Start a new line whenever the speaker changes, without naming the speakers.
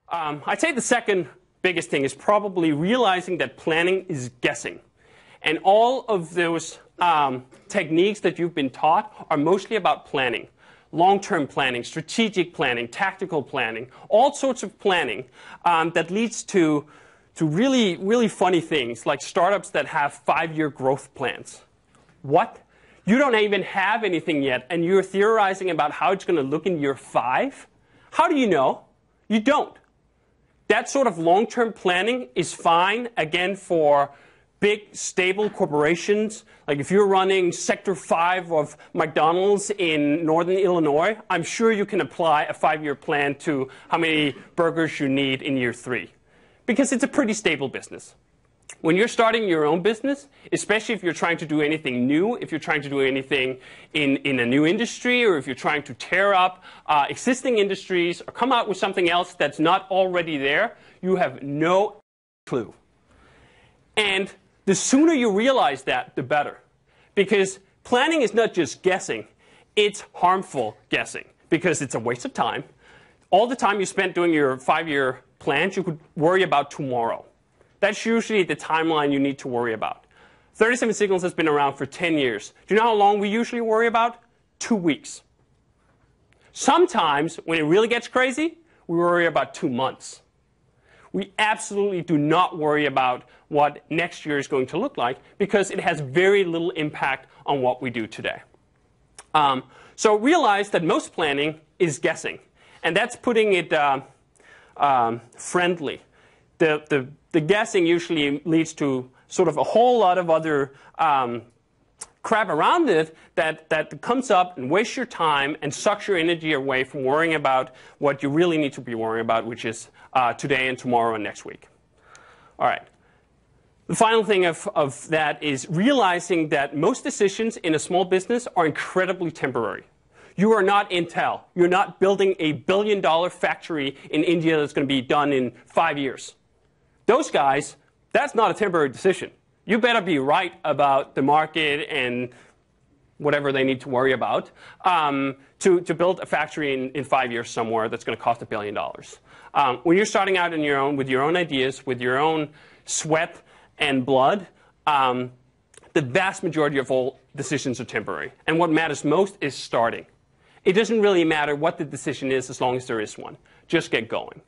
I'd say the second biggest thing is probably realizing that planning is guessing. And all of those techniques that you've been taught are mostly about planning. Long-term planning, strategic planning, tactical planning, all sorts of planning that leads to really, really funny things like startups that have 5-year growth plans. What? You don't even have anything yet, and you're theorizing about how it's going to look in year 5? How do you know? You don't. That sort of long-term planning is fine, again, for big, stable corporations. Like if you're running Sector 5 of McDonald's in Northern Illinois, I'm sure you can apply a 5-year plan to how many burgers you need in year 3. Because it's a pretty stable business. When you're starting your own business, especially if you're trying to do anything new, if you're trying to do anything in a new industry, or if you're trying to tear up existing industries, or come out with something else that's not already there, you have no clue. And the sooner you realize that, the better. Because planning is not just guessing, it's harmful guessing. Because it's a waste of time. All the time you spent doing your 5-year plans, you could worry about tomorrow. That's usually the timeline you need to worry about. 37 Signals has been around for 10 years. Do you know how long we usually worry about? 2 weeks. Sometimes, when it really gets crazy, we worry about 2 months. We absolutely do not worry about what next year is going to look like because it has very little impact on what we do today. So realize that most planning is guessing. And that's putting it friendly. The guessing usually leads to sort of a whole lot of other crap around it that comes up and wastes your time and sucks your energy away from worrying about what you really need to be worrying about, which is today and tomorrow and next week. All right. The final thing of that is realizing that most decisions in a small business are incredibly temporary. You are not Intel. You're not building a billion-dollar factory in India that's going to be done in 5 years. Those guys, that's not a temporary decision. You better be right about the market and whatever they need to worry about to build a factory in 5 years somewhere that's going to cost $1 billion. When you're starting out on your own, with your own ideas, with your own sweat and blood, the vast majority of all decisions are temporary. And what matters most is starting. It doesn't really matter what the decision is as long as there is one. Just get going.